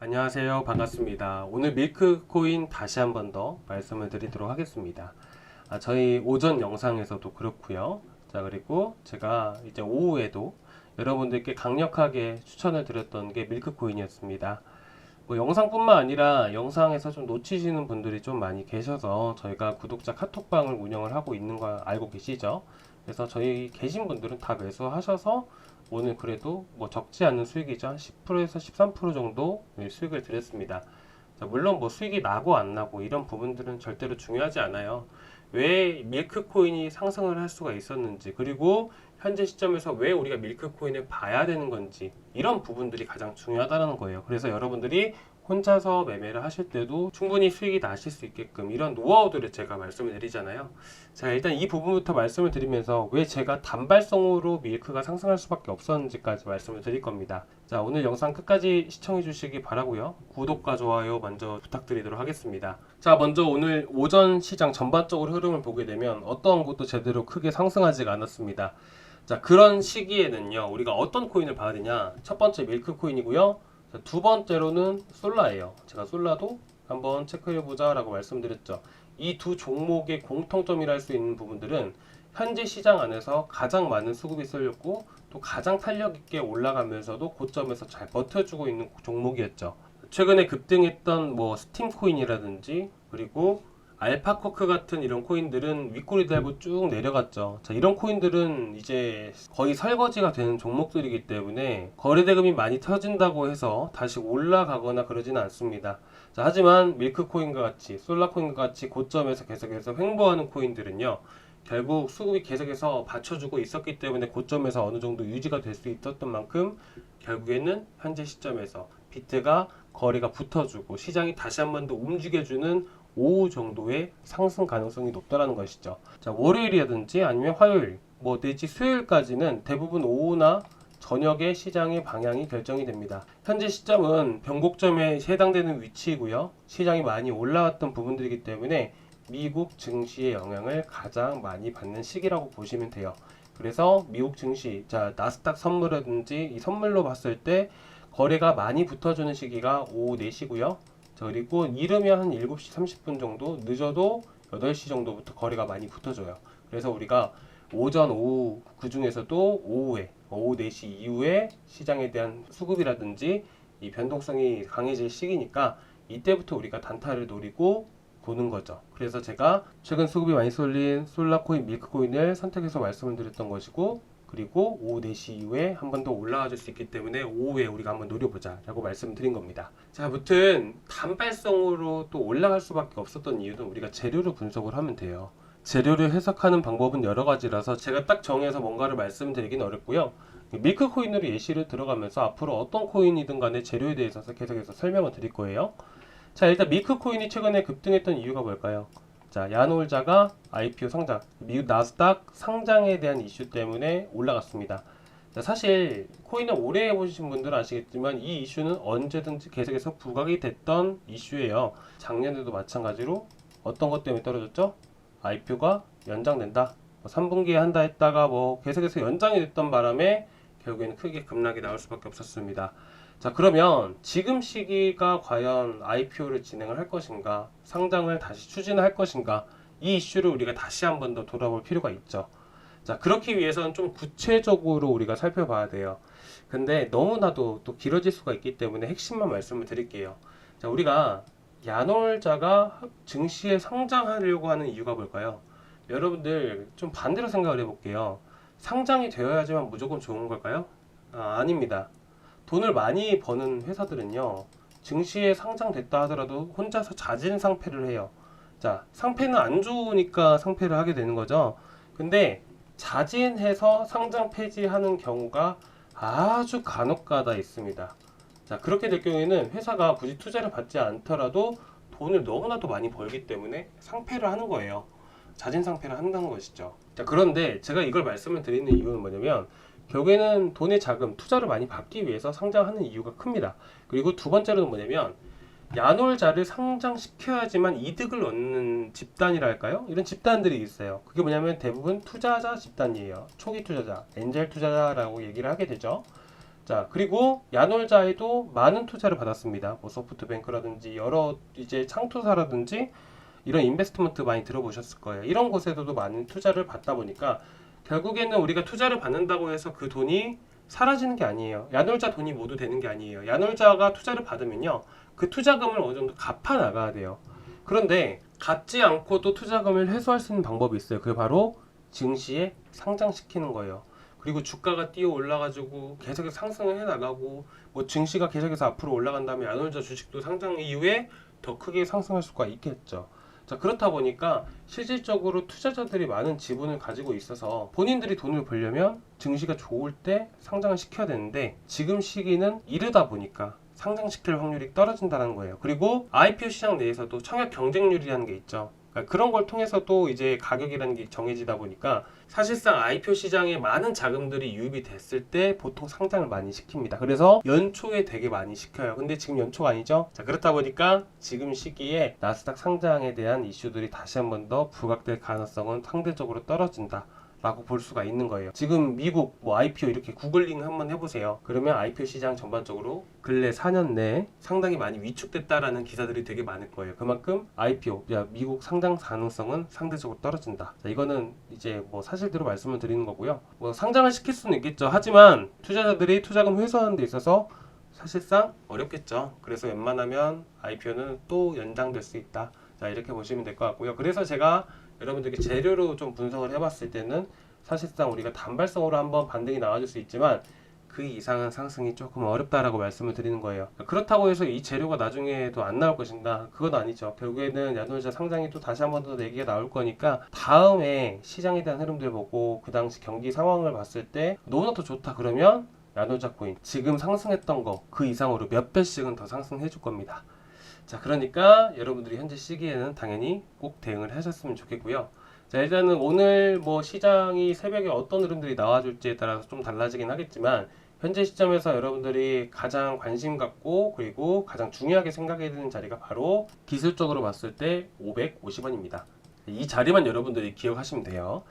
안녕하세요. 반갑습니다. 오늘 밀크코인 다시 한 번 더 말씀을 드리도록 하겠습니다. 저희 오전 영상에서도 그렇고요. 자, 그리고 제가 이제 오후에도 여러분들께 강력하게 추천을 드렸던 게 밀크코인이었습니다. 뭐 영상뿐만 아니라 영상에서 좀 놓치시는 분들이 좀 많이 계셔서 저희가 구독자 카톡방을 운영을 하고 있는 거 알고 계시죠? 그래서 저희 계신 분들은 다 매수하셔서 오늘 그래도 뭐 적지 않은 수익이죠. 한 10%에서 13% 정도 수익을 드렸습니다. 자, 물론 뭐 수익이 나고 안 나고 이런 부분들은 절대로 중요하지 않아요. 왜 밀크코인이 상승을 할 수가 있었는지, 그리고 현재 시점에서 왜 우리가 밀크코인을 봐야 되는 건지, 이런 부분들이 가장 중요하다는 거예요. 그래서 여러분들이 혼자서 매매를 하실 때도 충분히 수익이 나실 수 있게끔 이런 노하우들을 제가 말씀을 드리잖아요. 자, 일단 이 부분부터 말씀을 드리면서 왜 제가 단발성으로 밀크가 상승할 수밖에 없었는지까지 말씀을 드릴 겁니다. 자, 오늘 영상 끝까지 시청해 주시기 바라고요. 구독과 좋아요 먼저 부탁드리도록 하겠습니다. 자, 먼저 오늘 오전 시장 전반적으로 흐름을 보게 되면 어떠한 것도 제대로 크게 상승하지가 않았습니다. 자, 그런 시기에는요, 우리가 어떤 코인을 봐야 되냐? 첫 번째 밀크 코인이고요. 자, 두 번째로는 솔라예요. 제가 솔라도 한번 체크해보자 라고 말씀드렸죠. 이 두 종목의 공통점이라 할 수 있는 부분들은 현재 시장 안에서 가장 많은 수급이 쏠렸고 또 가장 탄력 있게 올라가면서도 고점에서 잘 버텨주고 있는 종목이었죠. 최근에 급등했던 뭐 스팀 코인이라든지 그리고 알파코크 같은 이런 코인들은 윗꼬리 달고 쭉 내려갔죠. 자, 이런 코인들은 이제 거의 설거지가 되는 종목들이기 때문에 거래대금이 많이 터진다고 해서 다시 올라가거나 그러지는 않습니다. 자, 하지만 밀크코인과 같이 솔라코인과 같이 고점에서 계속해서 횡보하는 코인들은요, 결국 수급이 계속해서 받쳐주고 있었기 때문에 고점에서 어느 정도 유지가 될 수 있었던 만큼 결국에는 현재 시점에서 비트가 거래가 붙어주고 시장이 다시 한 번 더 움직여주는 오후 정도의 상승 가능성이 높다라는 것이죠. 자, 월요일이라든지 아니면 화요일, 뭐 내지 수요일까지는 대부분 오후나 저녁에 시장의 방향이 결정이 됩니다. 현재 시점은 변곡점에 해당되는 위치이고요. 시장이 많이 올라왔던 부분들이기 때문에 미국 증시의 영향을 가장 많이 받는 시기라고 보시면 돼요. 그래서 미국 증시, 자, 나스닥 선물이라든지 이 선물로 봤을 때 거래가 많이 붙어주는 시기가 오후 4시고요. 자, 그리고 이르면 한 7시 30분 정도, 늦어도 8시 정도부터 거래가 많이 붙어줘요. 그래서 우리가 오전, 오후, 그 중에서도 오후에, 오후 4시 이후에 시장에 대한 수급이라든지 이 변동성이 강해질 시기니까 이때부터 우리가 단타를 노리고 보는 거죠. 그래서 제가 최근 수급이 많이 쏠린 솔라코인, 밀크코인을 선택해서 말씀을 드렸던 것이고, 그리고 오후 4시 이후에 한 번 더 올라와 줄 수 있기 때문에 오후에 우리가 한번 노려보자 라고 말씀드린 겁니다. 자, 아무튼 단발성으로 또 올라갈 수밖에 없었던 이유는 우리가 재료를 분석을 하면 돼요. 재료를 해석하는 방법은 여러 가지라서 제가 딱 정해서 뭔가를 말씀드리긴 어렵고요. 밀크코인으로 예시를 들어가면서 앞으로 어떤 코인이든 간에 재료에 대해서 계속해서 설명을 드릴 거예요. 자, 일단 밀크코인이 최근에 급등했던 이유가 뭘까요? 자, 야놀자가 IPO 상장, 미국 나스닥 상장에 대한 이슈 때문에 올라갔습니다. 자, 사실 코인을 오래 해보신 분들은 아시겠지만 이 이슈는 언제든지 계속해서 부각이 됐던 이슈예요. 작년에도 마찬가지로 어떤 것 때문에 떨어졌죠? IPO가 연장된다. 3분기에 한다 했다가 뭐 계속해서 연장이 됐던 바람에 결국에는 크게 급락이 나올 수밖에 없었습니다. 자, 그러면 지금 시기가 과연 IPO를 진행을 할 것인가, 상장을 다시 추진할 것인가, 이 이슈를 우리가 다시 한 번 더 돌아볼 필요가 있죠. 자, 그렇기 위해서는 좀 구체적으로 우리가 살펴봐야 돼요. 근데 너무나도 또 길어질 수가 있기 때문에 핵심만 말씀을 드릴게요. 자, 우리가 야놀자가 증시에 상장하려고 하는 이유가 뭘까요? 여러분들 좀 반대로 생각을 해볼게요. 상장이 되어야지만 무조건 좋은 걸까요? 아닙니다. 돈을 많이 버는 회사들은요, 증시에 상장됐다 하더라도 혼자서 자진 상폐를 해요. 자, 상폐는 안 좋으니까 상폐를 하게 되는 거죠. 근데 자진해서 상장 폐지하는 경우가 아주 간혹가다 있습니다. 자, 그렇게 될 경우에는 회사가 굳이 투자를 받지 않더라도 돈을 너무나도 많이 벌기 때문에 상폐를 하는 거예요. 자진 상폐를 한다는 것이죠. 자, 그런데 제가 이걸 말씀을 드리는 이유는 뭐냐면 결국에는 돈의 자금, 투자를 많이 받기 위해서 상장하는 이유가 큽니다. 그리고 두 번째로는 뭐냐면 야놀자를 상장시켜야지만 이득을 얻는 집단이랄까요? 이런 집단들이 있어요. 그게 뭐냐면 대부분 투자자 집단이에요. 초기 투자자, 엔젤 투자자라고 얘기를 하게 되죠. 자, 그리고 야놀자에도 많은 투자를 받았습니다. 뭐 소프트뱅크라든지 여러 이제 창투사라든지 이런 인베스트먼트 많이 들어보셨을 거예요. 이런 곳에서도 많은 투자를 받다 보니까 결국에는 우리가 투자를 받는다고 해서 그 돈이 사라지는 게 아니에요. 야놀자 돈이 모두 되는 게 아니에요. 야놀자가 투자를 받으면요, 그 투자금을 어느 정도 갚아 나가야 돼요. 그런데 갚지 않고도 투자금을 회수할 수 있는 방법이 있어요. 그게 바로 증시에 상장시키는 거예요. 그리고 주가가 뛰어 올라가지고 계속해서 상승을 해 나가고, 뭐 증시가 계속해서 앞으로 올라간 다음에 야놀자 주식도 상장 이후에 더 크게 상승할 수가 있겠죠. 자, 그렇다 보니까 실질적으로 투자자들이 많은 지분을 가지고 있어서 본인들이 돈을 벌려면 증시가 좋을 때 상장을 시켜야 되는데, 지금 시기는 이르다 보니까 상장시킬 확률이 떨어진다는 거예요. 그리고 IPO 시장 내에서도 청약 경쟁률이라는 게 있죠. 그러니까 그런 걸 통해서도 이제 가격이라는 게 정해지다 보니까 사실상 IPO 시장에 많은 자금들이 유입이 됐을 때 보통 상장을 많이 시킵니다. 그래서 연초에 되게 많이 시켜요. 근데 지금 연초가 아니죠. 자, 그렇다 보니까 지금 시기에 나스닥 상장에 대한 이슈들이 다시 한 번 더 부각될 가능성은 상대적으로 떨어진다 라고 볼 수가 있는 거예요. 지금 미국 뭐 IPO 이렇게 구글링 한번 해보세요. 그러면 IPO 시장 전반적으로 근래 4년 내에 상당히 많이 위축됐다라는 기사들이 되게 많을 거예요. 그만큼 IPO, 미국 상장 가능성은 상대적으로 떨어진다. 자, 이거는 이제 뭐 사실대로 말씀을 드리는 거고요. 뭐 상장을 시킬 수는 있겠죠. 하지만 투자자들이 투자금 회수하는 데 있어서 사실상 어렵겠죠. 그래서 웬만하면 IPO는 또 연장될 수 있다. 자, 이렇게 보시면 될 것 같고요. 그래서 제가 여러분들께 재료로 좀 분석을 해봤을 때는 사실상 우리가 단발성으로 한번 반등이 나와줄 수 있지만 그 이상은 상승이 조금 어렵다라고 말씀을 드리는 거예요. 그렇다고 해서 이 재료가 나중에도 안 나올 것인가? 그건 아니죠. 결국에는 야놀자 상장이 또 다시 한 번 더 얘기가 나올 거니까 다음에 시장에 대한 흐름들 보고 그 당시 경기 상황을 봤을 때 너무나 더 좋다 그러면 야놀자 코인 지금 상승했던 거 그 이상으로 몇 배씩은 더 상승해 줄 겁니다. 자, 그러니까 여러분들이 현재 시기에는 당연히 꼭 대응을 하셨으면 좋겠고요. 자, 일단은 오늘 뭐 시장이 새벽에 어떤 흐름들이 나와줄지에 따라서 좀 달라지긴 하겠지만 현재 시점에서 여러분들이 가장 관심 갖고 그리고 가장 중요하게 생각해야 되는 자리가 바로 기술적으로 봤을 때 550원입니다. 이 자리만 여러분들이 기억하시면 돼요.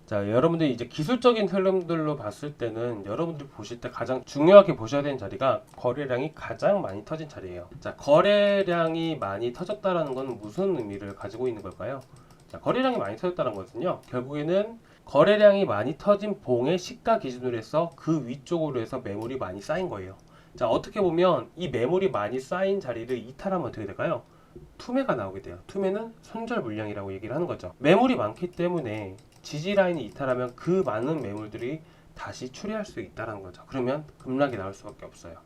자, 여러분들이 이제 기술적인 흐름들로 봤을 때는 여러분들이 보실 때 가장 중요하게 보셔야 되는 자리가 거래량이 가장 많이 터진 자리예요. 자, 거래량이 많이 터졌다라는 건 무슨 의미를 가지고 있는 걸까요? 자, 거래량이 많이 터졌다는 것은요, 결국에는 거래량이 많이 터진 봉의 시가 기준으로 해서 그 위쪽으로 해서 매물이 많이 쌓인 거예요. 자, 어떻게 보면 이 매물이 많이 쌓인 자리를 이탈하면 어떻게 될까요? 투매가 나오게 돼요. 투매는 손절 물량이라고 얘기를 하는 거죠. 매물이 많기 때문에 지지 라인이 이탈하면 그 많은 매물들이 다시 추리할 수 있다는 거죠. 그러면 급락이 나올 수밖에 없어요.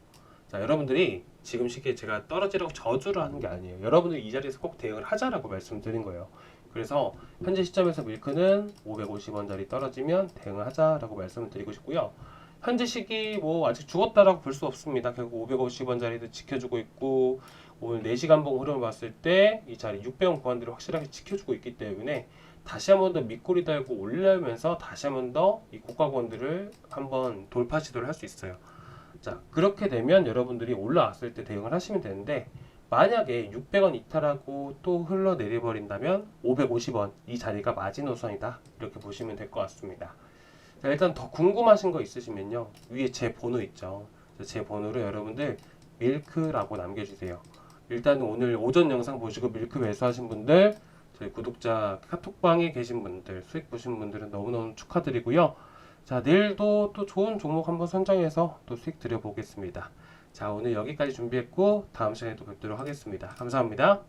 자, 여러분들이 지금 시기에 제가 떨어지라고 저주를 하는 게 아니에요. 여러분들이 이 자리에서 꼭 대응을 하자라고 말씀드린 거예요. 그래서 현재 시점에서 밀크는 550원짜리 떨어지면 대응을 하자라고 말씀을 드리고 싶고요. 현재 시기 뭐 아직 죽었다라고 볼 수 없습니다. 결국 550원짜리도 지켜주고 있고 오늘 4시간 봉 흐름을 봤을 때 이 자리 600원 구간들을 확실하게 지켜주고 있기 때문에 다시 한 번 더 밑꼬리 달고 올려면서 다시 한 번 더 이 고가 구간들을 한번 돌파 시도를 할 수 있어요. 자, 그렇게 되면 여러분들이 올라왔을 때 대응을 하시면 되는데 만약에 600원 이탈하고 또 흘러내려 버린다면 550원 이 자리가 마지노선이다 이렇게 보시면 될 것 같습니다. 자, 일단 더 궁금하신 거 있으시면요, 위에 제 번호 있죠. 제 번호로 여러분들 밀크라고 남겨주세요. 일단 오늘 오전 영상 보시고 밀크 매수하신 분들, 저희 구독자 카톡방에 계신 분들, 수익 보신 분들은 너무너무 축하드리고요. 자, 내일도 또 좋은 종목 한번 선정해서 또 수익 드려보겠습니다. 자, 오늘 여기까지 준비했고 다음 시간에 또 뵙도록 하겠습니다. 감사합니다.